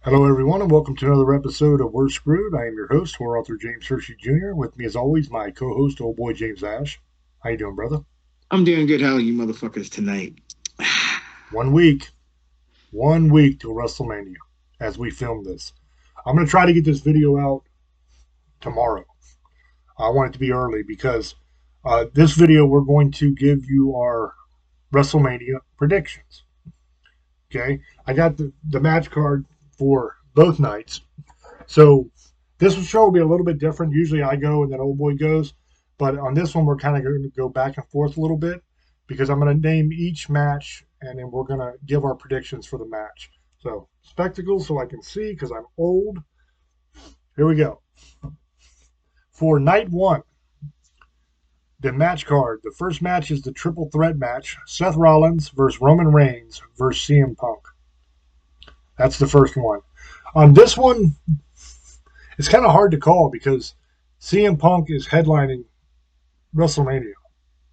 Hello, everyone, and welcome to another episode of We're Screwed. I am your host, horror author James Hershey Jr. With me, as always, my co-host, old boy James Ash. How you doing, brother? I'm doing good. How are you motherfuckers tonight? 1 week, 1 week till WrestleMania as we film this. I'm going to try to get this video out tomorrow. I want it to be early because this video we're going to give you our WrestleMania predictions. Okay, I got the match card for both nights. So this show will be a little bit different. Usually I go and then old boy goes, but on this one we're kind of going to go back and forth a little bit because I'm going to name each match and then we're going to give our predictions for the match. So spectacles so I can see because I'm old. Here we go. For night one, the match card. The first match is the triple threat match: Seth Rollins versus Roman Reigns versus CM Punk. That's the first one. On this one, it's kind of hard to call because CM Punk is headlining WrestleMania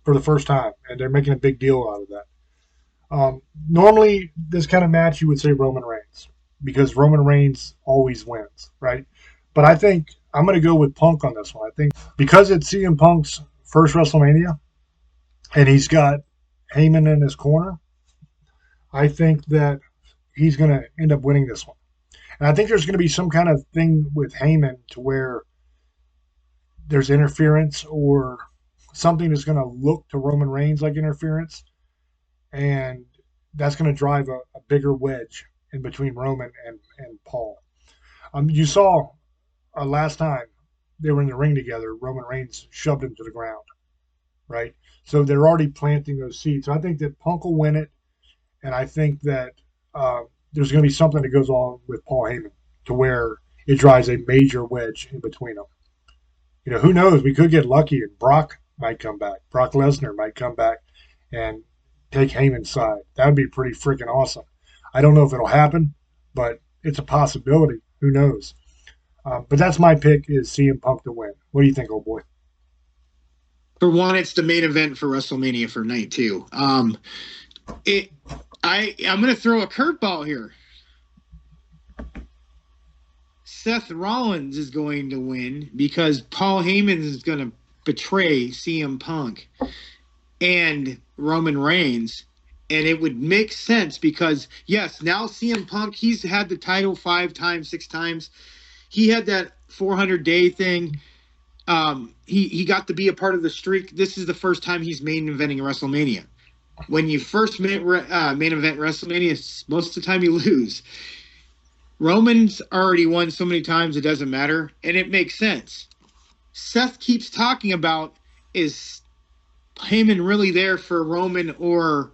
for the first time, and they're making a big deal out of that. Normally, this kind of match, you would say Roman Reigns because Roman Reigns always wins, right? But I think I'm going to go with Punk on this one. I think because it's CM Punk's first WrestleMania and he's got Heyman in his corner, I think that he's going to end up winning this one. And I think there's going to be some kind of thing with Heyman to where there's interference or something that's going to look to Roman Reigns like interference, and that's going to drive a bigger wedge in between Roman and Paul. You saw last time they were in the ring together, Roman Reigns shoved him to the ground, right? So they're already planting those seeds. So I think that Punk will win it, and I think that there's going to be something that goes on with Paul Heyman to where it drives a major wedge in between them. Who knows? We could get lucky and Brock might come back. Brock Lesnar might come back and take Heyman's side. That would be pretty freaking awesome. I don't know if it'll happen, but it's a possibility. Who knows? But that's my pick is CM Punk to win. What do you think, old boy? For one, it's the main event for WrestleMania for night two. I'm gonna throw a curveball here. Seth Rollins is going to win because Paul Heyman is going to betray CM Punk and Roman Reigns. And it would make sense because, yes, now CM Punk, he's had the title 5 times, 6 times. He had that 400-day thing. He got to be a part of the streak. This is the first time he's main eventing WrestleMania. When you first main event WrestleMania, most of the time you lose. Roman's already won so many times it doesn't matter, and it makes sense. Seth keeps talking about, is Heyman really there for Roman or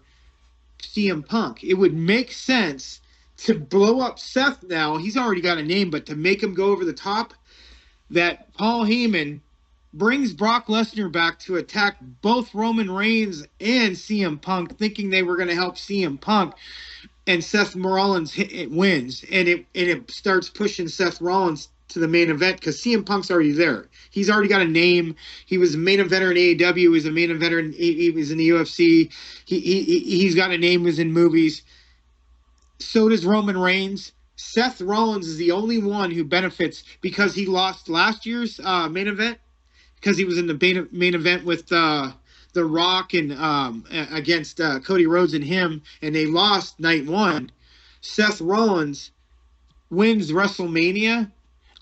CM Punk? It would make sense to blow up Seth now. He's already got a name, but to make him go over the top, that Paul Heyman brings Brock Lesnar back to attack both Roman Reigns and CM Punk, thinking they were going to help CM Punk, and Seth Rollins wins, and it starts pushing Seth Rollins to the main event because CM Punk's already there. He's already got a name. He was a main eventer in AEW. He was a main eventer he was in the UFC. He's got a name. He was in movies. So does Roman Reigns. Seth Rollins is the only one who benefits because he lost last year's main event because he was in the main event with The Rock and against Cody Rhodes and him, and they lost night one. Seth Rollins wins WrestleMania.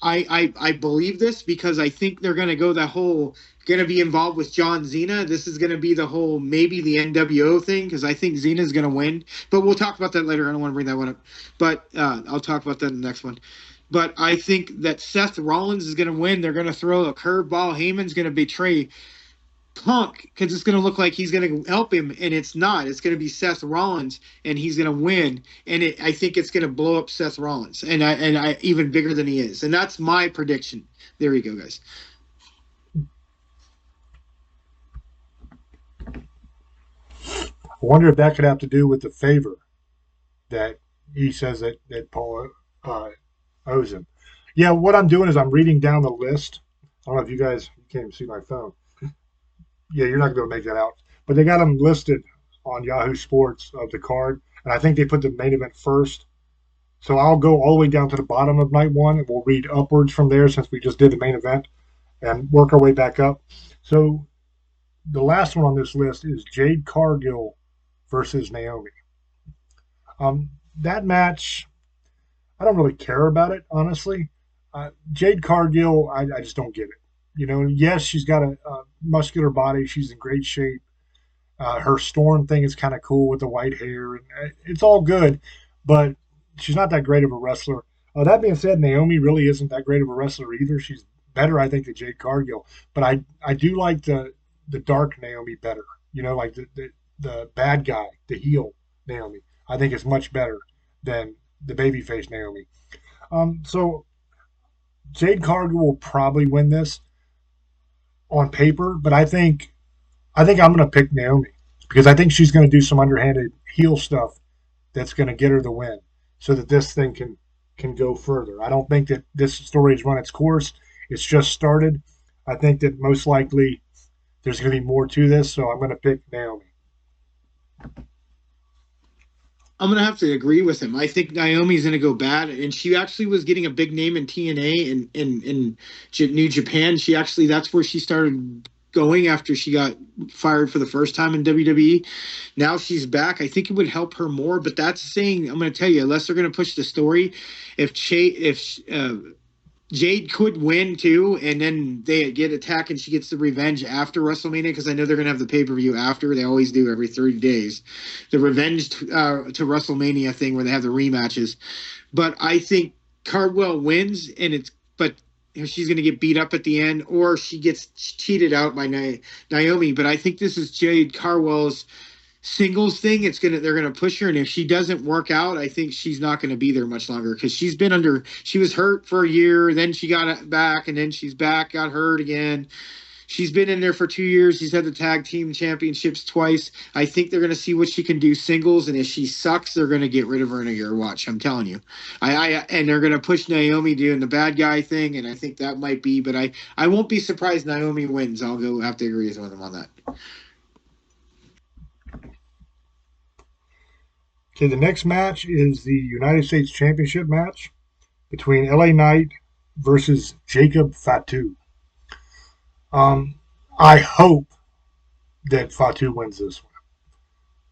I believe this because I think they're going to go the whole, going to be involved with John Cena. This is going to be the whole, maybe the NWO thing because I think Cena's going to win. But we'll talk about that later. I don't want to bring that one up. But I'll talk about that in the next one. But I think that Seth Rollins is going to win. They're going to throw a curveball. Heyman's going to betray Punk because it's going to look like he's going to help him, and it's not. It's going to be Seth Rollins, and he's going to win. And I think it's going to blow up Seth Rollins, and I even bigger than he is. And that's my prediction. There you go, guys. I wonder if that could have to do with the favor that he says that Paul owes him. Yeah, what I'm doing is I'm reading down the list. I don't know if you guys can't even see my phone. Yeah, you're not going to make that out. But they got them listed on Yahoo Sports of the card, and I think they put the main event first, So I'll go all the way down to the bottom of night one, and we'll read upwards from there since we just did the main event and work our way back up. So the last one on this list is Jade Cargill versus Naomi. That match, I don't really care about it, honestly. Jade Cargill, I just don't get it. Yes, she's got a muscular body. She's in great shape. Her storm thing is kind of cool with the white hair, and it's all good, but she's not that great of a wrestler. That being said, Naomi really isn't that great of a wrestler either. She's better, I think, than Jade Cargill. But I do like the dark Naomi better. Like the bad guy, the heel Naomi. I think is much better than the babyface Naomi. So Jade Cargill will probably win this on paper, but I think I'm going to pick Naomi because I think she's going to do some underhanded heel stuff that's going to get her the win, so that this thing can go further. I don't think that this story has run its course. It's just started. I think that most likely there's going to be more to this, so I'm going to pick Naomi. I'm gonna have to agree with him. I think Naomi's gonna go bad, and she actually was getting a big name in TNA in New Japan. She actually that's where she started going after she got fired for the first time in WWE. Now she's back. I think it would help her more, but that's saying I'm gonna tell you unless they're gonna push the story, if Jade could win too, and then they get attacked and she gets the revenge after WrestleMania because I know they're going to have the pay per view after. They always do every 30 days. The revenge to WrestleMania thing where they have the rematches. But I think Cardwell wins, but she's going to get beat up at the end, or she gets cheated out by Naomi. But I think this is Jade Carwell's singles thing. They're gonna push her, and if she doesn't work out, I think she's not gonna be there much longer because she was hurt for a year, then she got it back, and then she's back, got hurt again. She's been in there for 2 years. She's had the tag team championships twice. I think they're gonna see what she can do singles, and if she sucks, they're gonna get rid of her in a year. Watch, I'm telling you. And they're gonna push Naomi doing the bad guy thing, and I think that might be, but I won't be surprised Naomi wins. I'll have to agree with them on that. Okay, the next match is the United States Championship match between LA Knight versus Jacob Fatu. I hope that Fatu wins this one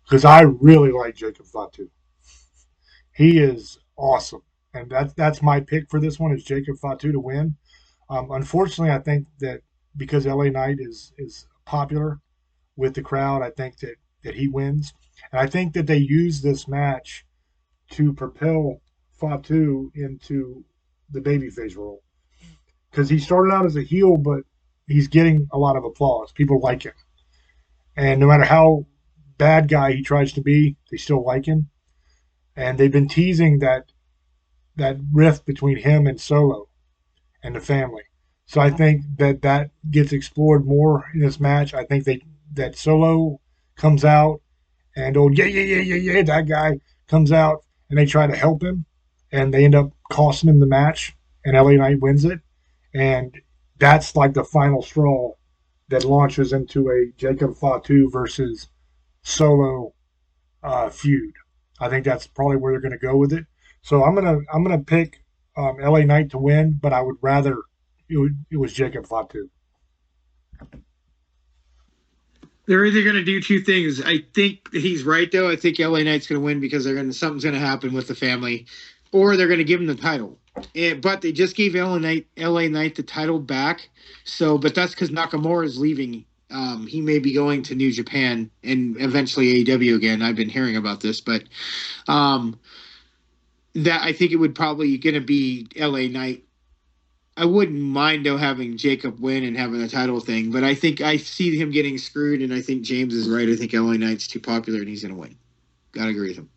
because I really like Jacob Fatu. He is awesome, and that's my pick for this one is Jacob Fatu to win. Unfortunately, I think that because LA Knight is popular with the crowd, I think that he wins, and I think that they use this match to propel Fatu into the babyface role because he started out as a heel, but he's getting a lot of applause. People like him, and no matter how bad guy he tries to be, they still like him. And they've been teasing that rift between him and Solo and the family. So I think that gets explored more in this match. I think that Solo comes out and yeah, that guy comes out and they try to help him and they end up costing him the match and LA Knight wins it. And that's like the final straw that launches into a Jacob Fatu versus Solo feud. I think that's probably where they're going to go with it. So I'm gonna pick LA Knight to win, but I would rather it was Jacob Fatu. They're either going to do two things. I think he's right, though. I think LA Knight's going to win because something's going to happen with the family, or they're going to give him the title. But they just gave LA Knight the title back. But that's because Nakamura is leaving. He may be going to New Japan and eventually AEW again. I've been hearing about this, but that I think it would probably going to be LA Knight. I wouldn't mind though having Jacob win and having a title thing, but I think I see him getting screwed, and I think James is right. I think LA Knight's too popular, and he's going to win. Gotta agree with him.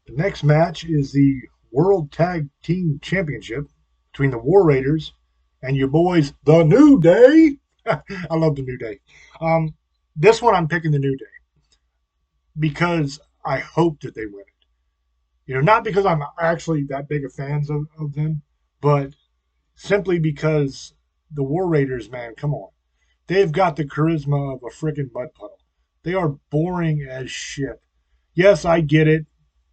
The next match is the World Tag Team Championship between the War Raiders and your boys, the New Day. I love the New Day. This one I'm picking the New Day because I hope that they win it. Not because I'm actually that big of fans of them, but simply because the War Raiders, man, come on. They've got the charisma of a freaking mud puddle. They are boring as shit. Yes, I get it.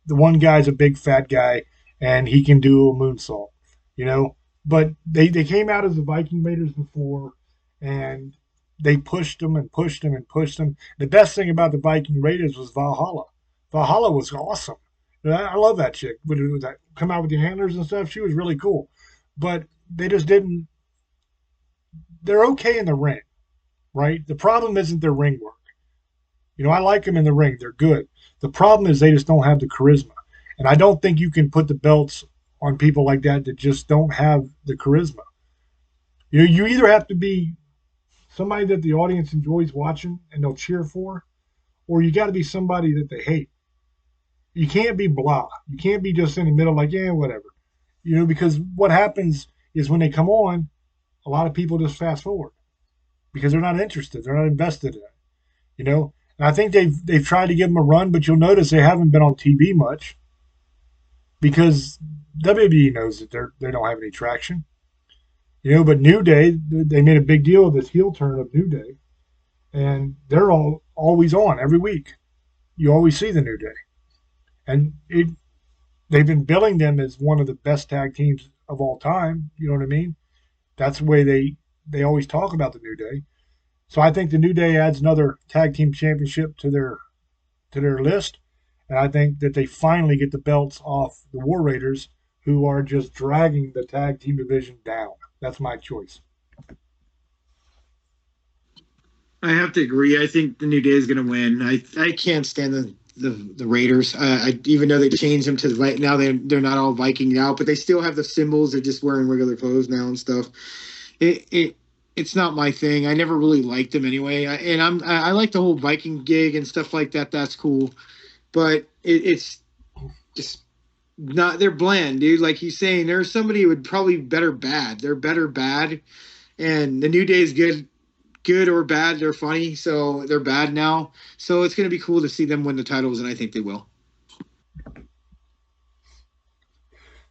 The one guy's a big fat guy and he can do a moonsault, you know. But they came out as the Viking Raiders before, and they pushed them and pushed them and pushed them. The best thing about the Viking Raiders was Valhalla. Valhalla was awesome. I love that chick. Would that come out with the antlers and stuff? She was really cool. But they just didn't. They're okay in the ring, right? The problem isn't their ring work. I like them in the ring. They're good. The problem is they just don't have the charisma. And I don't think you can put the belts on people like that just don't have the charisma. You either have to be somebody that the audience enjoys watching and they'll cheer for, or you got to be somebody that they hate. You can't be blah. You can't be just in the middle like, yeah, whatever. Because what happens is when they come on, a lot of people just fast forward because they're not interested. They're not invested in it. And I think they've tried to give them a run, but you'll notice they haven't been on TV much because WWE knows that they don't have any traction. But New Day, they made a big deal of this heel turn of New Day, and they're always on every week. You always see the New Day, and they've been billing them as one of the best tag teams of all time. You know what I mean? That's the way they always talk about the New Day. So I think the New Day adds another tag team championship to their list, and I think that they finally get the belts off the War Raiders, who are just dragging the tag team division down. That's my choice. I have to agree. I think the New Day is going to win. I can't stand the Raiders. Even though they changed them to now they're not all Viking out, but they still have the symbols. They're just wearing regular clothes now and stuff. It's not my thing. I never really liked them anyway. I like the whole Viking gig and stuff like that. That's cool, but it's just not. They're bland, dude. Like he's saying, there's somebody who would probably better bad. They're better bad, and the New Day is good or bad. They're funny, so they're bad now. So it's gonna be cool to see them win the titles, and I think they will.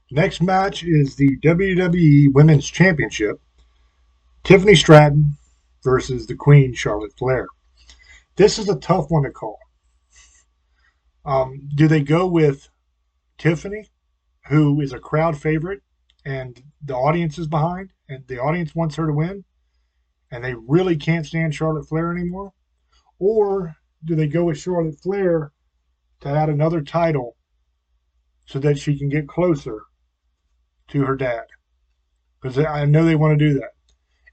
Next match is the WWE Women's Championship. Tiffany Stratton versus the Queen, Charlotte Flair. This is a tough one to call. Do they go with Tiffany, who is a crowd favorite and the audience is behind and the audience wants her to win and they really can't stand Charlotte Flair anymore? Or do they go with Charlotte Flair to add another title so that she can get closer to her dad? Because I know they want to do that.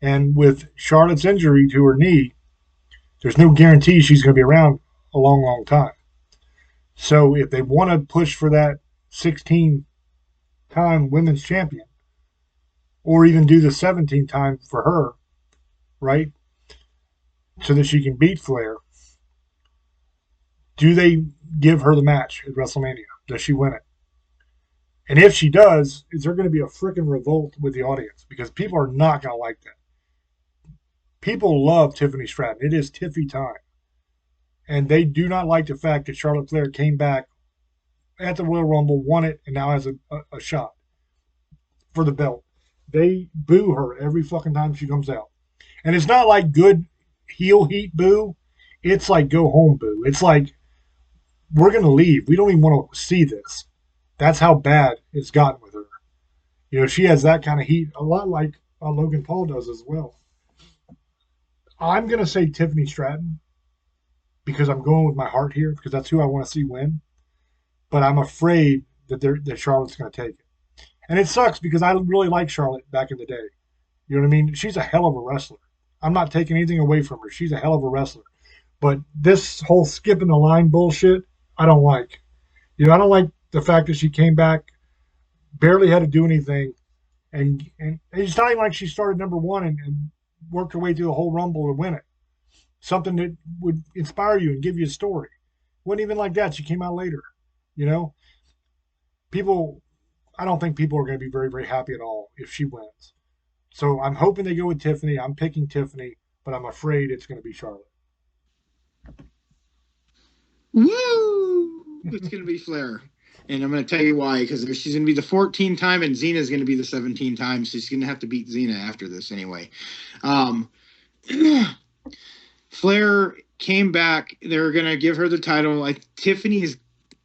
And with Charlotte's injury to her knee, there's no guarantee she's going to be around a long, long time. So if they want to push for that 16-time women's champion, or even do the 17-time for her, right, so that she can beat Flair, do they give her the match at WrestleMania? Does she win it? And if she does, is there going to be a freaking revolt with the audience? Because people are not going to like that. People love Tiffany Stratton. It is Tiffy time. And they do not like the fact that Charlotte Flair came back at the Royal Rumble, won it, and now has a shot for the belt. They boo her every fucking time she comes out. And it's not like good heel heat boo. It's like go home boo. It's like, we're going to leave. We don't even want to see this. That's how bad it's gotten with her. She has that kind of heat, a lot like Logan Paul does as well. I'm going to say Tiffany Stratton because I'm going with my heart here because that's who I want to see win. But I'm afraid that Charlotte's going to take it. And it sucks because I really liked Charlotte back in the day. You know what I mean? She's a hell of a wrestler. I'm not taking anything away from her. She's a hell of a wrestler. But this whole skipping the line bullshit, I don't like. I don't like the fact that she came back, barely had to do anything, and it's not even like she started number one and worked her way through the whole Rumble to win it. Something that would inspire you and give you a story. Wasn't even like that. She came out later. People, I don't think people are going to be very, very happy at all if she wins. So I'm hoping they go with Tiffany. I'm picking Tiffany, but I'm afraid it's going to be Charlotte. Woo! It's going to be Flair. And I'm going to tell you why, because she's going to be the 14th time and Xena's going to be the 17th time, so she's going to have to beat Xena after this anyway. Flair came back. They're going to give her the title. Tiffany is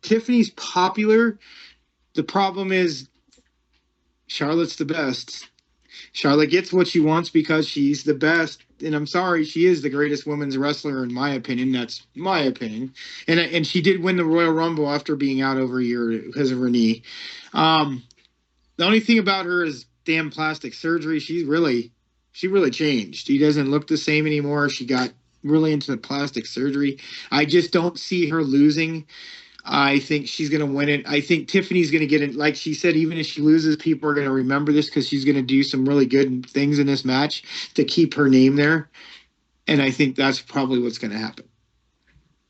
Tiffany's popular. The problem is Charlotte's the best. Charlotte gets what she wants because she's the best. And I'm sorry, she is the greatest women's wrestler in my opinion. That's my opinion. And she did win the Royal Rumble after being out over a year because of her knee. The only thing about her is damn plastic surgery. She really changed. She doesn't look the same anymore. She got really into the plastic surgery. I just don't see her losing. I think she's going to win it. I think Tiffany's going to get it. Like she said, even if she loses, people are going to remember this because she's going to do some really good things in this match to keep her name there. And I think that's probably what's going to happen.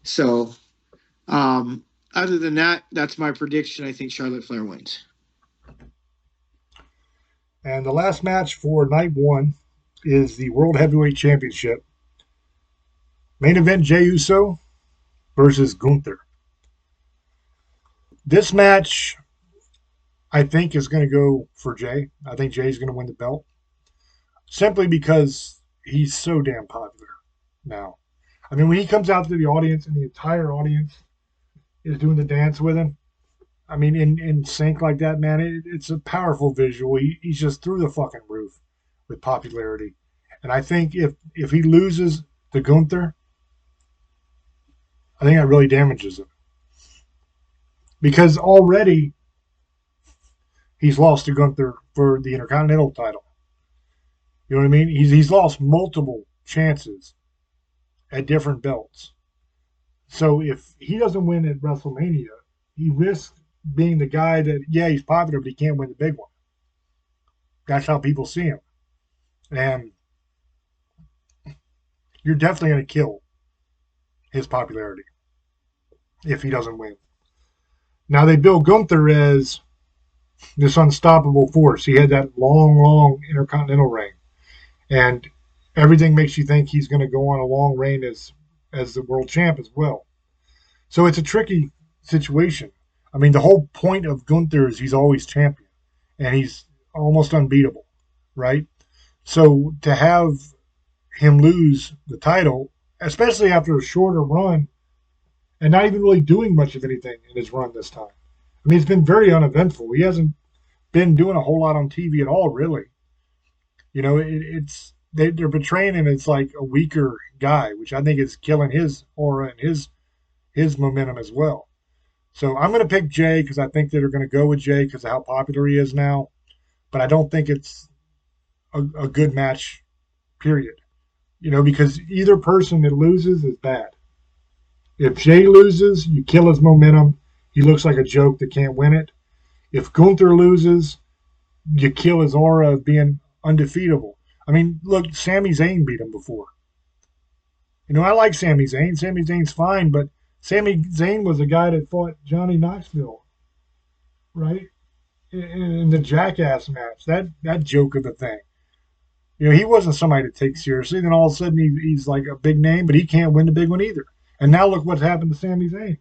So, other than that, that's my prediction. I think Charlotte Flair wins. And the last match for night one is the World Heavyweight Championship. Main event, Jey Uso versus Gunther. This match, I think, is going to go for Jey. I think Jey's going to win the belt. Simply because he's so damn popular now. I mean, when he comes out to the audience and the entire audience is doing the dance with him, I mean, in sync like that, man, it's a powerful visual. He's just through the fucking roof with popularity. And I think if he loses to Gunther, I think that really damages him. Because already he's lost to Gunther for the Intercontinental title. You know what I mean? He's lost multiple chances at different belts. So if he doesn't win at WrestleMania, he risks being the guy that, yeah, he's popular, but he can't win the big one. That's how people see him. And you're definitely going to kill his popularity if he doesn't win. Now, they build Gunther as this unstoppable force. He had that long Intercontinental reign. And everything makes you think he's going to go on a long reign as the world champ as well. So it's a tricky situation. I mean, the whole point of Gunther is he's always champion. And he's almost unbeatable, right? So to have him lose the title, especially after a shorter run, and not even really doing much of anything in his run this time. I mean, it's been very uneventful. He hasn't been doing a whole lot on TV at all, really. You know, they're portraying him as like a weaker guy, which I think is killing his aura and his momentum as well. So I'm going to pick Jey because I think they're going to go with Jey because of how popular he is now. But I don't think it's a good match, period. You know, because either person that loses is bad. If Jey loses, you kill his momentum. He looks like a joke that can't win it. If Gunther loses, you kill his aura of being undefeatable. I mean, look, Sami Zayn beat him before. You know, I like Sami Zayn. Sami Zayn's fine, but Sami Zayn was a guy that fought Johnny Knoxville, right? In the Jackass match, that joke of the thing. You know, he wasn't somebody to take seriously. Then all of a sudden he's like a big name, but he can't win the big one either. And now look what's happened to Sami Zayn.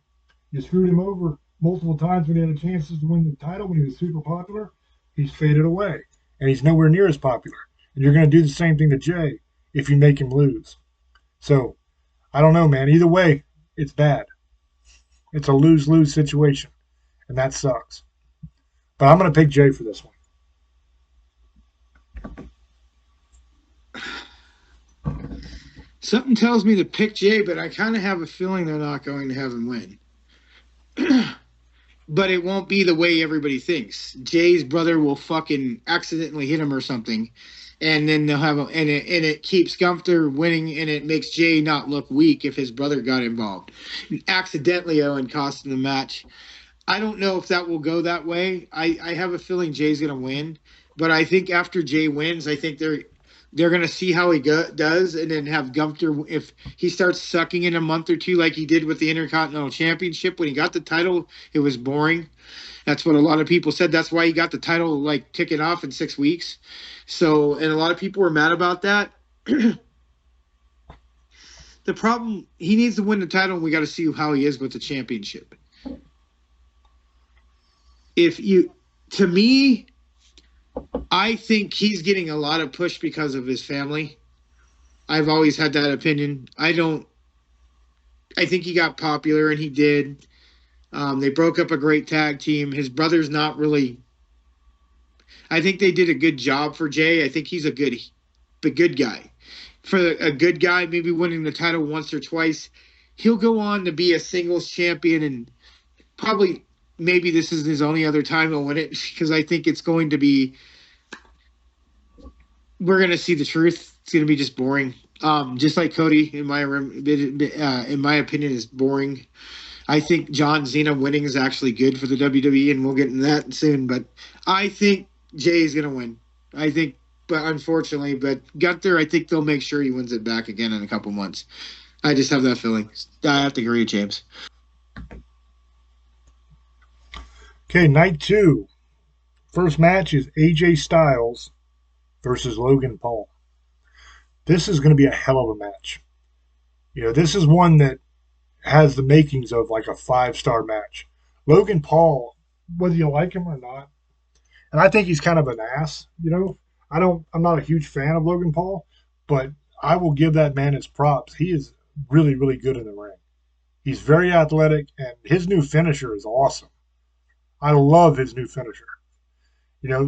You screwed him over multiple times when he had a chance to win the title when he was super popular. He's faded away, and he's nowhere near as popular. And you're going to do the same thing to Jey if you make him lose. So, I don't know, man. Either way, it's bad. It's a lose-lose situation, and that sucks. But I'm going to pick Jey for this one. Something tells me to pick Jey, but I kind of have a feeling they're not going to have him win. But it won't be the way everybody thinks. Jay's brother will fucking accidentally hit him or something, and then they'll have and it keeps Gunther winning, and it makes Jey not look weak if his brother got involved accidentally, and cost him the match. I don't know if that will go that way. I have a feeling Jay's going to win, but I think after Jey wins, I think they're going to see how he does, and then have Gunther, if he starts sucking in a month or two like he did with the Intercontinental Championship. When he got the title, it was boring. That's what a lot of people said. That's why he got the title like ticking off in 6 weeks. So, and a lot of people were mad about that. The problem, he needs to win the title, and we got to see how he is with the championship. To me, I think he's getting a lot of push because of his family. I've always had that opinion. I think he got popular, and he did. They broke up a great tag team. His brother's not really. I think they did a good job for Jay. I think he's a good guy. For a good guy, maybe winning the title once or twice, he'll go on to be a singles champion, and probably maybe this is his only other time he'll win it, because I think it's going to be. We're going to see the truth. It's going to be just boring. Just like Cody, in my opinion, is boring. I think John Cena winning is actually good for the WWE, and we'll get into that soon. But I think Jay is going to win. I think, but unfortunately, but Gunther, I think they'll make sure he wins it back again in a couple months. I just have that feeling. I have to agree with James. Okay, night 2. First match is AJ Styles versus Logan Paul. This is going to be a hell of a match. This is one that has the makings of like a 5-star match. Logan Paul, whether you like him or not, and I think he's kind of an ass, I'm not a huge fan of Logan Paul, but I will give that man his props. He is really, really good in the ring. He's very athletic, and his new finisher is awesome. I love his new finisher.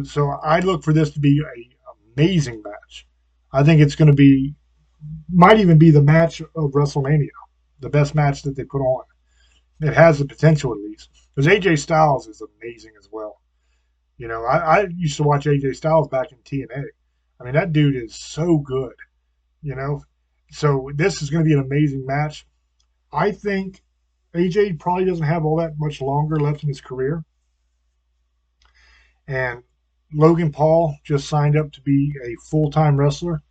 So I look for this to be an amazing match. I think it's going to might even be the match of WrestleMania, the best match that they put on. It has the potential, at least, because AJ Styles is amazing as well. I used to watch AJ Styles back in TNA. I mean, that dude is so good. So this is going to be an amazing match. I think AJ probably doesn't have all that much longer left in his career. And Logan Paul just signed up to be a full-time wrestler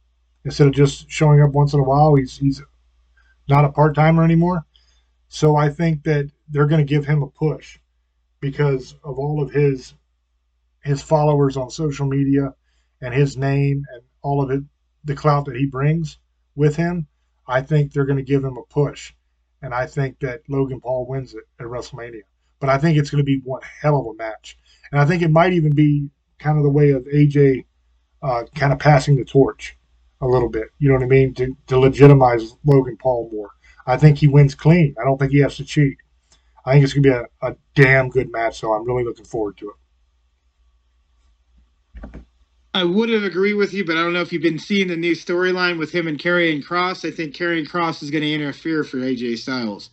instead of just showing up once in a while. He's not a part-timer anymore. So I think that they're going to give him a push because of all of his followers on social media and his name and all of it, the clout that he brings with him. I think they're going to give him a push. And I think that Logan Paul wins it at WrestleMania. But I think it's going to be one hell of a match. And I think it might even be kind of the way of AJ kind of passing the torch a little bit. You know what I mean? To legitimize Logan Paul more. I think he wins clean. I don't think he has to cheat. I think it's going to be a damn good match, so I'm really looking forward to it. I would have agreed with you, but I don't know if you've been seeing the new storyline with him and Karrion Kross. I think Karrion Kross is going to interfere for AJ Styles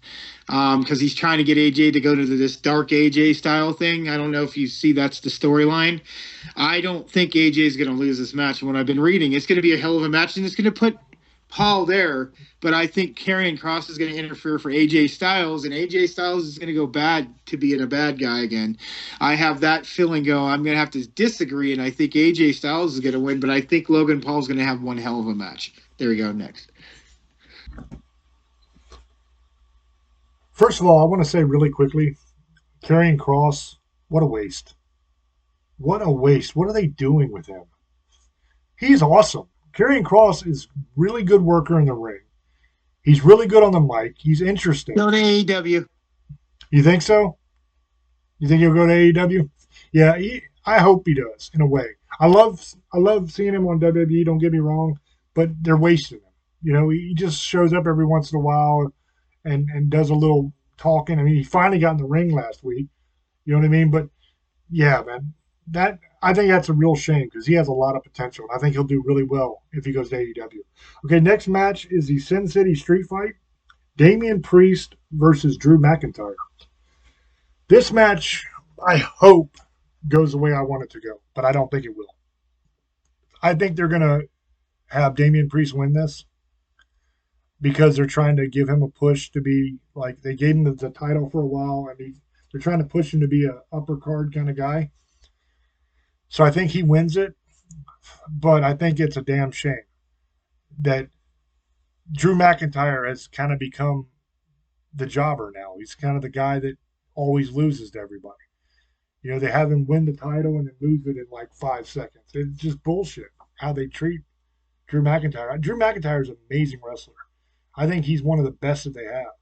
because he's trying to get AJ to go to this dark AJ style thing. I don't know if you see that's the storyline. I don't think AJ is going to lose this match. And what I've been reading, it's going to be a hell of a match, and it's going to put Paul there, but I think Karrion Kross is going to interfere for AJ Styles, and AJ Styles is going to go bad to being a bad guy again. I have that feeling I'm going to have to disagree, and I think AJ Styles is going to win, but I think Logan Paul is going to have one hell of a match. There we go, next. First of all, I want to say really quickly, Karrion Kross, what a waste. What a waste. What are they doing with him? He's awesome. Karrion Kross is really good worker in the ring. He's really good on the mic. He's interesting. Go to AEW. You think so? You think he'll go to AEW? Yeah, I hope he does, in a way. I love seeing him on WWE, don't get me wrong, but they're wasting him. He just shows up every once in a while and does a little talking. I mean, he finally got in the ring last week. You know what I mean? But, yeah, man, I think that's a real shame because he has a lot of potential. I think he'll do really well if he goes to AEW. Okay, next match is the Sin City Street Fight. Damian Priest versus Drew McIntyre. This match, I hope, goes the way I want it to go, but I don't think it will. I think they're going to have Damian Priest win this because they're trying to give him a push to be, like, they gave him the title for a while, and they're trying to push him to be an upper card kind of guy. So I think he wins it, but I think it's a damn shame that Drew McIntyre has kind of become the jobber now. He's kind of the guy that always loses to everybody. They have him win the title and then lose it in like 5 seconds. It's just bullshit how they treat Drew McIntyre. Drew McIntyre is an amazing wrestler. I think he's one of the best that they have.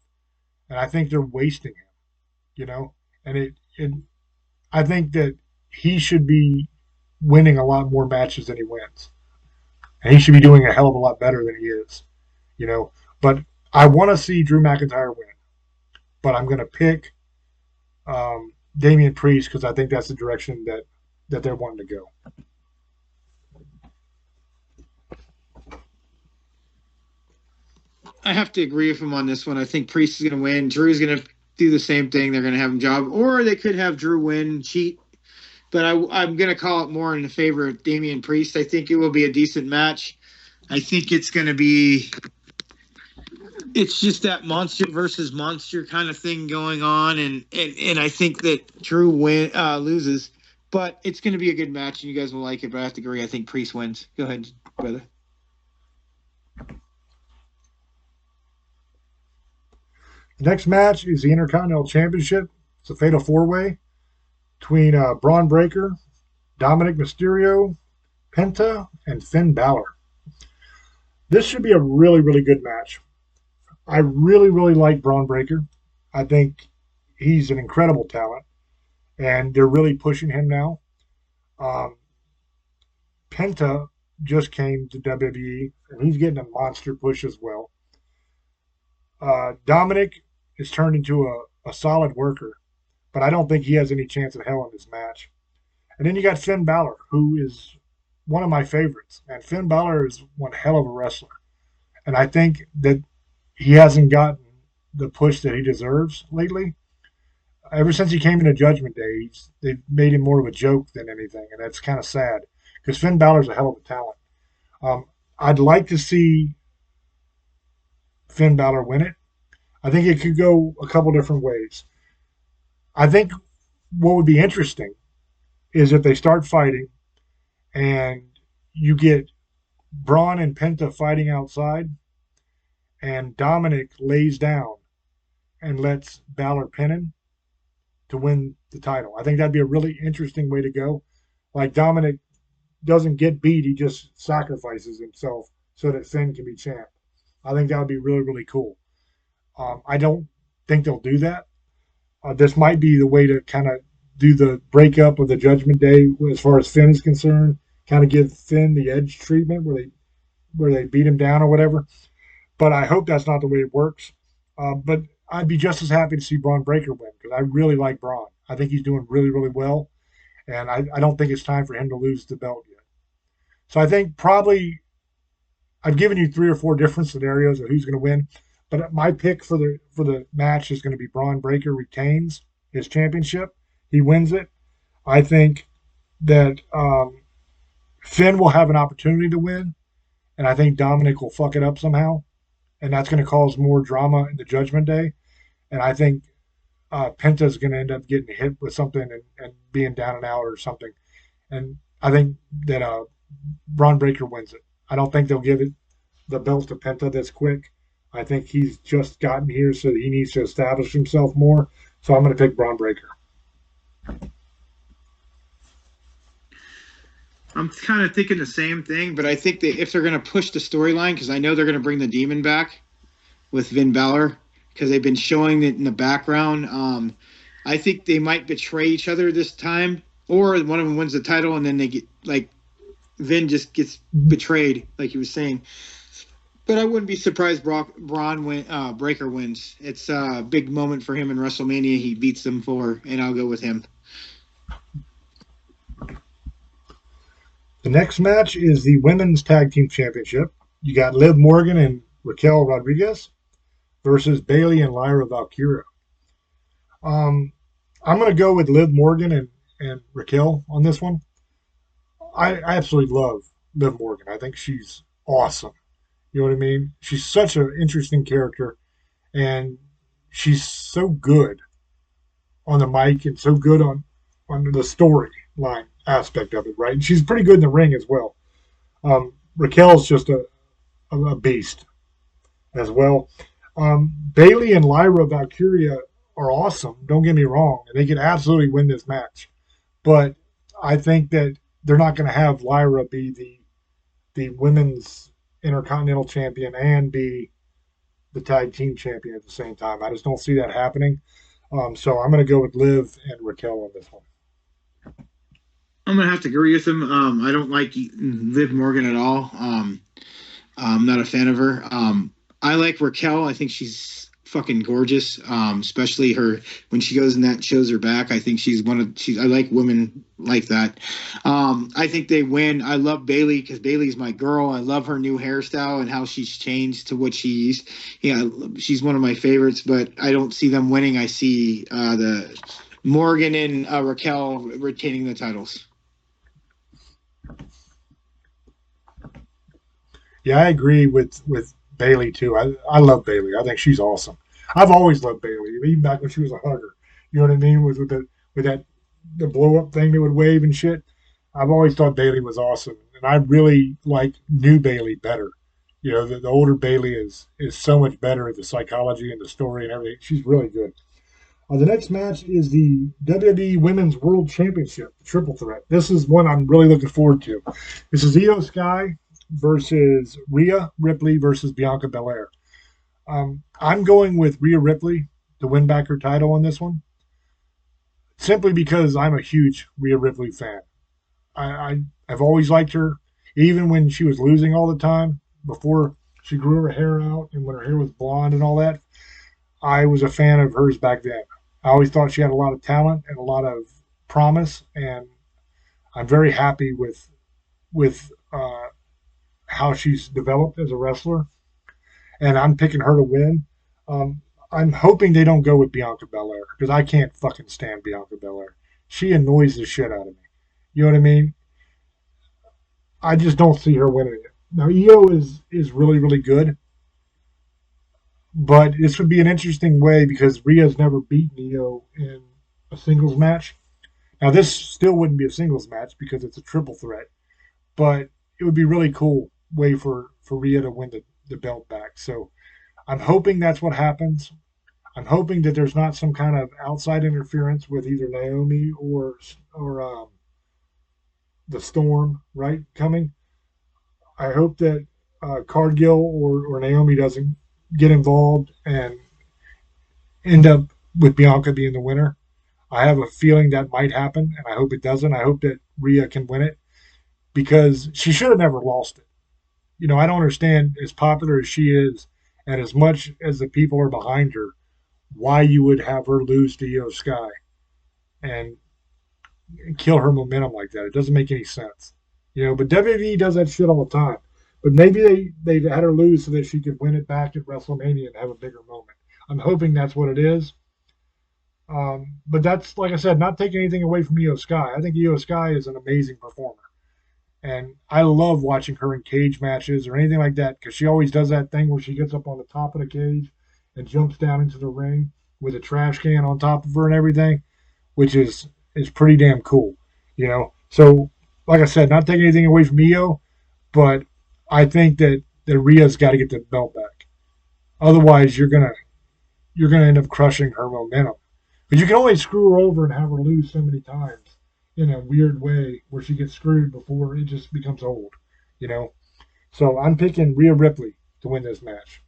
And I think they're wasting him, And I think that he should be winning a lot more matches than he wins. And he should be doing a hell of a lot better than he is, But I want to see Drew McIntyre win. But I'm going to pick Damian Priest because I think that's the direction that they're wanting to go. I have to agree with him on this one. I think Priest is going to win. Drew's going to do the same thing. They're going to have him job, or they could have Drew win, cheat. But I'm going to call it more in the favor of Damian Priest. I think it will be a decent match. I think it's going to be. It's just that monster versus monster kind of thing going on, and I think that Drew loses, but it's going to be a good match, and you guys will like it. But I have to agree. I think Priest wins. Go ahead, brother. The next match is the Intercontinental Championship. It's a fatal four-way between Braun Breaker, Dominic Mysterio, Penta, and Finn Balor. This should be a really, really good match. I really, really like Braun Breaker. I think he's an incredible talent, and they're really pushing him now. Um, Penta just came to WWE, and he's getting a monster push as well. Dominic is turned into a solid worker, but I don't think he has any chance in hell in this match. And then you got Finn Balor, who is one of my favorites. And Finn Balor is one hell of a wrestler. And I think that he hasn't gotten the push that he deserves lately. Ever since he came into Judgment Day, they've made him more of a joke than anything, and that's kind of sad because Finn Balor's a hell of a talent. I'd like to see Finn Balor win it. I think it could go a couple different ways. I think what would be interesting is if they start fighting and you get Braun and Penta fighting outside, and Dominic lays down and lets Balor pin him to win the title. I think that'd be a really interesting way to go. Like Dominic doesn't get beat, he just sacrifices himself so that Finn can be champ. I think that would be really, really cool. I don't think they'll do that. This might be the way to kind of do the breakup of the Judgment Day as far as Finn is concerned. Kind of give Finn the edge treatment where they beat him down or whatever. But I hope that's not the way it works. But I'd be just as happy to see Braun Breaker win because I really like Braun. I think he's doing really, really well. And I don't think it's time for him to lose the belt yet. So I think probably I've given you 3 or 4 different scenarios of who's going to win. But my pick for the match is going to be Braun Breaker retains his championship. He wins it. I think that Finn will have an opportunity to win, and I think Dominic will fuck it up somehow, and that's going to cause more drama in the Judgment Day. And I think Penta is going to end up getting hit with something and being down and out or something. And I think that Braun Breaker wins it. I don't think they'll give it the belt to Penta this quick. I think he's just gotten here, so he needs to establish himself more. So I'm going to pick Braun Breaker. I'm kind of thinking the same thing, but I think that if they're going to push the storyline, because I know they're going to bring the Demon back with Finn Balor, because they've been showing it in the background. I think they might betray each other this time, or one of them wins the title, and then they get like Vin just gets betrayed, like you were saying. But I wouldn't be surprised Braun Breaker wins. It's a big moment for him in WrestleMania. He beats them and I'll go with him. The next match is the Women's Tag Team Championship. You got Liv Morgan and Raquel Rodriguez versus Bayley and Lyra Valkyria. I'm going to go with Liv Morgan and Raquel on this one. I absolutely love Liv Morgan. I think she's awesome. You know what I mean? She's such an interesting character, and she's so good on the mic and so good on the storyline aspect of it, right? And she's pretty good in the ring as well. Raquel's just a beast as well. Bayley and Lyra Valkyria are awesome. Don't get me wrong, and they can absolutely win this match. But I think that they're not going to have Lyra be the women's Intercontinental Champion and be the tag team champion at the same time. I just don't see that happening. So I'm going to go with Liv and Raquel on this one. I'm going to have to agree with him. I don't like Liv Morgan at all. I'm not a fan of her. I like Raquel. I think she's fucking gorgeous. Especially her when she goes in that and shows her back. I think I like women like that. I think they win. I love Bailey because Bailey's my girl. I love her new hairstyle and how she's changed to what she's. Yeah, she's one of my favorites, but I don't see them winning. I see the Morgan and Raquel retaining the titles. Yeah, I agree with Bailey too. I love Bailey. I think she's awesome. I've always loved Bailey, even back when she was a hugger. You know what I mean? With that the blow up thing that would wave and shit. I've always thought Bailey was awesome, and I really like new Bailey better. You know, the older Bailey is so much better at the psychology and the story and everything. She's really good. The next match is the WWE Women's World Championship, the triple threat. This is one I'm really looking forward to. This is Io Sky versus Rhea Ripley versus Bianca Belair. I'm going with Rhea Ripley to win back her title on this one, simply because I'm a huge Rhea Ripley fan. I've always liked her, even when she was losing all the time before she grew her hair out and when her hair was blonde and all that. I was a fan of hers back then. I always thought she had a lot of talent and a lot of promise, and I'm very happy with how she's developed as a wrestler. And I'm picking her to win. I'm hoping they don't go with Bianca Belair because I can't fucking stand Bianca Belair. She annoys the shit out of me. You know what I mean? I just don't see her winning it. Now Io is really really good, but this would be an interesting way because Rhea's never beaten Io in a singles match. Now this still wouldn't be a singles match because it's a triple threat, but it would be really cool way for Rhea to win the belt back. So I'm hoping that's what happens. I'm hoping that there's not some kind of outside interference with either Naomi or the Storm, right, coming. I hope that Cargill or Naomi doesn't get involved and end up with Bianca being the winner. I have a feeling that might happen, and I hope it doesn't. I hope that Rhea can win it because she should have never lost it. You know, I don't understand, as popular as she is and as much as the people are behind her, why you would have her lose to Io Sky and kill her momentum like that. It doesn't make any sense. You know, but WWE does that shit all the time. But maybe they had her lose so that she could win it back at WrestleMania and have a bigger moment. I'm hoping that's what it is. But that's, like I said, not taking anything away from Io Sky. I think Io Sky is an amazing performer. And I love watching her in cage matches or anything like that because she always does that thing where she gets up on the top of the cage and jumps down into the ring with a trash can on top of her and everything, which is pretty damn cool, you know. So, like I said, not taking anything away from Io, but I think that Rhea's got to get the belt back. Otherwise, you're gonna end up crushing her momentum. But you can only screw her over and have her lose so many times in a weird way where she gets screwed before it just becomes old, you know. So I'm picking Rhea Ripley to win this match.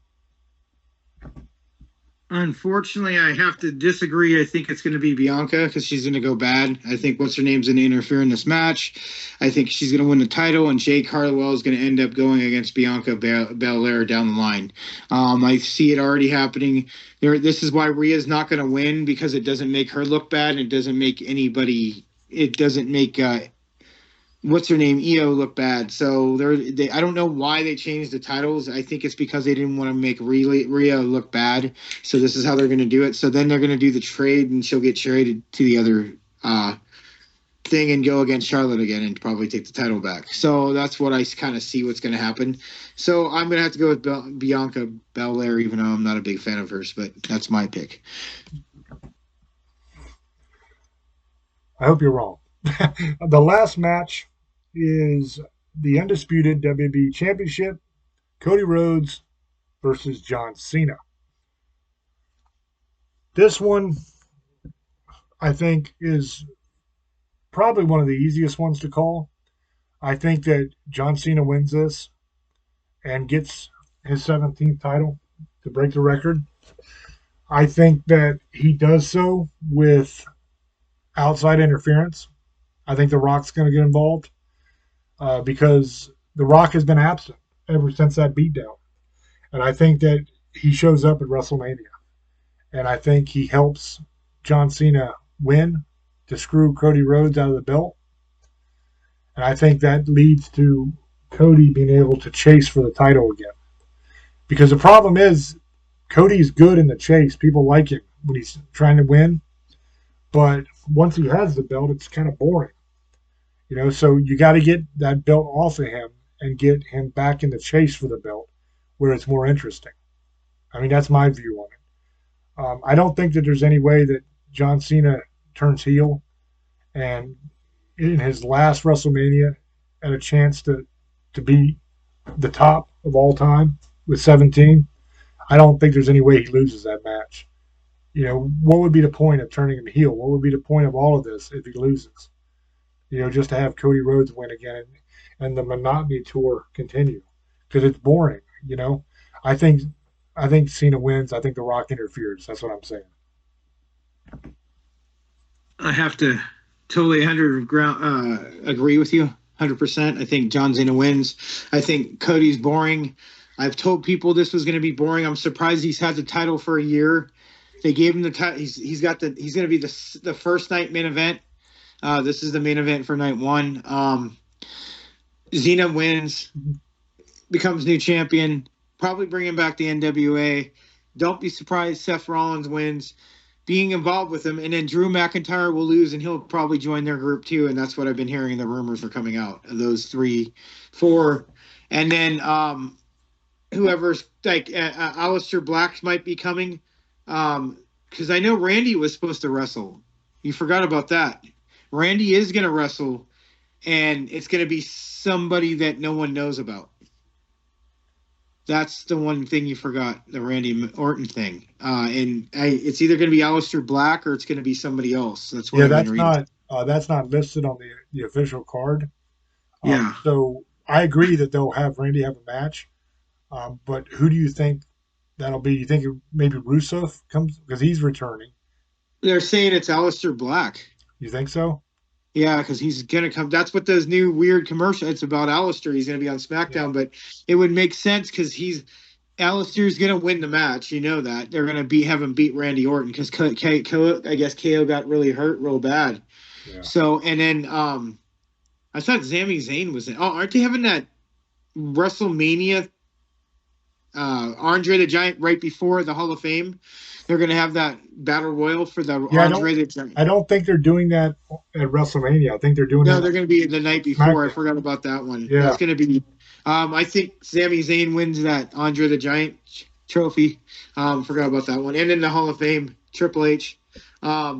Unfortunately, I have to disagree. I think it's going to be Bianca because she's going to go bad. I think what's her name's going to interfere in this match. I think she's going to win the title, and Jake Hartwell is going to end up going against Bianca Belair down the line. I see it already happening. This is why Rhea's not going to win because it doesn't make her look bad. And it doesn't make anybody. It doesn't make what's her name, Io, look bad. So I don't know why they changed the titles. I think it's because they didn't want to make Rhea look bad. So this is how they're going to do it. So then they're going to do the trade, and she'll get traded to the other thing and go against Charlotte again and probably take the title back. So that's what I kind of see what's going to happen. So I'm going to have to go with Bianca Belair, even though I'm not a big fan of hers, but that's my pick. I hope you're wrong. The last match is the undisputed WWE Championship, Cody Rhodes versus John Cena. This one, I think, is probably one of the easiest ones to call. I think that John Cena wins this and gets his 17th title to break the record. I think that he does so with outside interference. I think The Rock's going to get involved because The Rock has been absent ever since that beatdown. And I think that he shows up at WrestleMania. and I think he helps John Cena win to screw Cody Rhodes out of the belt. And I think that leads to Cody being able to chase for the title again. Because the problem is, Cody's good in the chase. People like him when he's trying to win. But once he has the belt, it's kind of boring. So you got to get that belt off of him and get him back in the chase for the belt where it's more interesting. I mean, that's my view on it. I don't think that there's any way that John Cena turns heel and in his last WrestleMania had a chance to be the top of all time with 17. I don't think there's any way he loses that match. What would be the point of turning him heel? What would be the point of all of this if he loses? Just to have Cody Rhodes win again and the monotony tour continue because it's boring. I think I think Cena wins. I think The Rock interferes. That's what I'm saying. I have to totally agree with you 100%. I think John Cena wins. I think Cody's boring. I've told people this was going to be boring. I'm surprised he's had the title for a year. They gave him the title. He's going to be the first night main event. This is the main event for night one. Cena wins, becomes new champion, probably bringing back the NWA. Don't be surprised Seth Rollins wins, being involved with him, and then Drew McIntyre will lose, and he'll probably join their group too, and that's what I've been hearing. The rumors are coming out of those 3, 4, and then whoever's like Aleister Black might be coming, because I know Randy was supposed to wrestle. You forgot about that. Randy is going to wrestle, and it's going to be somebody that no one knows about. That's the one thing you forgot, the Randy Orton thing. It's either going to be Aleister Black or it's going to be somebody else. That's what I've been reading. That's not listed on the official card. Yeah. So I agree that they'll have Randy have a match. But who do you think that'll be? You think maybe Rusev comes because he's returning? They're saying it's Aleister Black. You think so? Yeah, because he's going to come. That's what those new weird commercial. It's about Aleister. He's going to be on SmackDown, yeah. But it would make sense because Aleister's going to win the match. You know that. They're going to have him beat Randy Orton because I guess KO got really hurt real bad. Yeah. So, and then I thought Sami Zayn was in. Oh, aren't they having that WrestleMania Andre the Giant right before the Hall of Fame? They're going to have that battle royal for the Andre the Giant. I don't think they're doing that at WrestleMania. I think they're doing they're going to be the night before. SmackDown. I forgot about that one. Yeah. It's going to be I think Sami Zayn wins that Andre the Giant trophy. Forgot about that one. And in the Hall of Fame, Triple H. But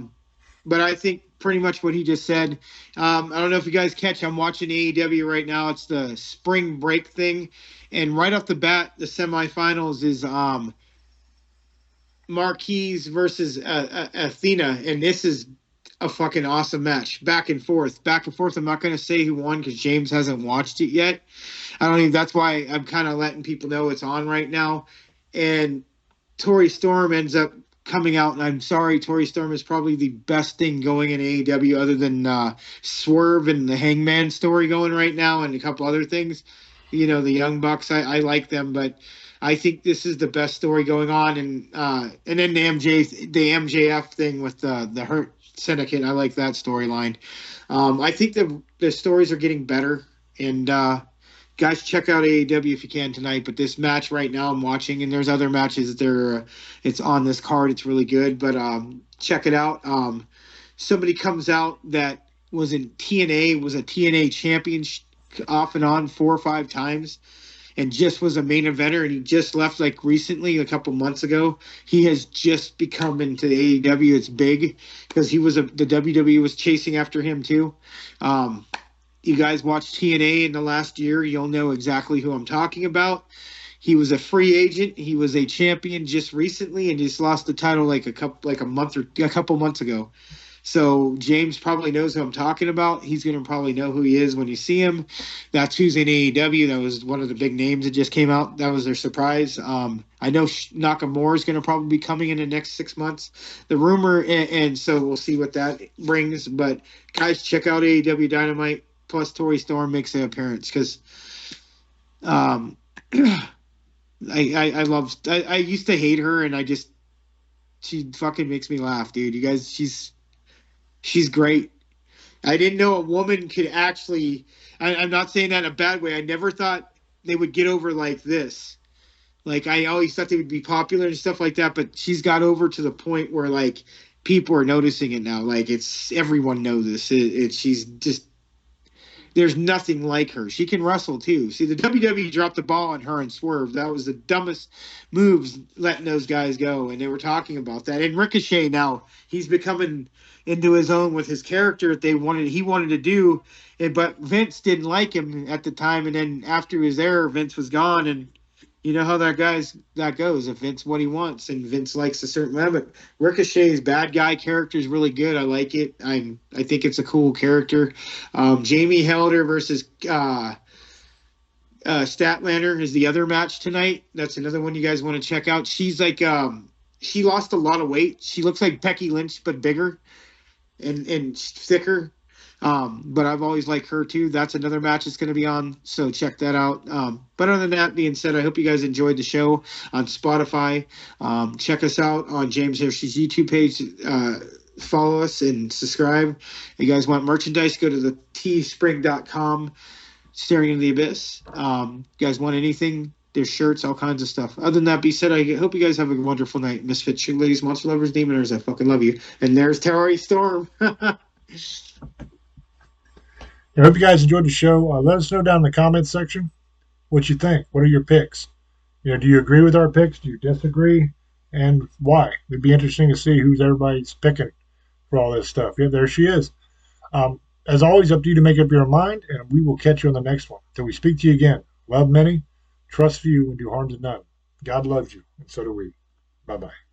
I think pretty much what he just said. I don't know if you guys catch. I'm watching AEW right now. It's the spring break thing. And right off the bat, the semifinals is Marquise versus Athena, and this is a fucking awesome match. Back and forth. I'm not going to say who won because James hasn't watched it yet. I don't even. That's why I'm kind of letting people know it's on right now. And Tori Storm ends up coming out, and I'm sorry, Tori Storm is probably the best thing going in AEW other than Swerve and the Hangman story going right now, and a couple other things. The Young Bucks, I like them, but I think this is the best story going on, and then the MJF thing with the Hurt Syndicate. I like that storyline. I think the stories are getting better, and guys, check out AEW if you can tonight. But this match right now I'm watching, and there's other matches that it's on this card. It's really good, but check it out. Somebody comes out that was in TNA, was a TNA champion off and on 4 or 5 times, and just was a main eventer, and he just left like recently, a couple months ago. He has just become into the AEW. It's big because the WWE was chasing after him too. You guys watched TNA in the last year, you'll know exactly who I'm talking about. He was a free agent. He was a champion just recently, and just lost the title like a couple months ago. So James probably knows who I'm talking about. He's going to probably know who he is when you see him. That's who's in AEW. That was one of the big names that just came out. That was their surprise. I know Nakamura is going to probably be coming in the next 6 months. The rumor, and so we'll see what that brings. But guys, check out AEW Dynamite. Plus Tori Storm makes an appearance because I used to hate her, and I just She fucking makes me laugh, dude. You guys, she's great. I didn't know a woman could actually. I'm not saying that in a bad way. I never thought they would get over like this. Like I always thought they would be popular and stuff like that, but she's got over to the point where like people are noticing it now. Like it's everyone knows this. She's just there's nothing like her. She can wrestle too. See, the WWE dropped the ball on her and Swerve. That was the dumbest moves, letting those guys go. And they were talking about that. And Ricochet now, he's becoming into his own with his character that he wanted to do. But Vince didn't like him at the time. And then after he was there, Vince was gone. And you know how that goes. If Vince what he wants and Vince likes a certain man, but Ricochet's bad guy character is really good. I like it. I think it's a cool character. Jamie Helder versus Statlander is the other match tonight. That's another one you guys want to check out. She's like she lost a lot of weight. She looks like Becky Lynch but bigger and thicker. But I've always liked her too. That's another match that's going to be on, so check that out. But other than that being said, I hope you guys enjoyed the show on Spotify. Check us out on James Hershey's YouTube page. Follow us and subscribe. If you guys want merchandise, go to the teespring.com, Staring into the Abyss. You guys want anything? There's shirts, all kinds of stuff. Other than that being said, I hope you guys have a wonderful night. Misfits, ladies, monster lovers, demoners, I fucking love you. And there's Terry Storm. I hope you guys enjoyed the show. Let us know down in the comments section what you think. What are your picks? Do you agree with our picks? Do you disagree? And why? It'd be interesting to see who's everybody's picking for all this stuff. Yeah, there she is. As always, up to you to make up your mind, and we will catch you on the next one. Till we speak to you again. Love many, trust few, and do harm to none. God loves you, and so do we. Bye-bye.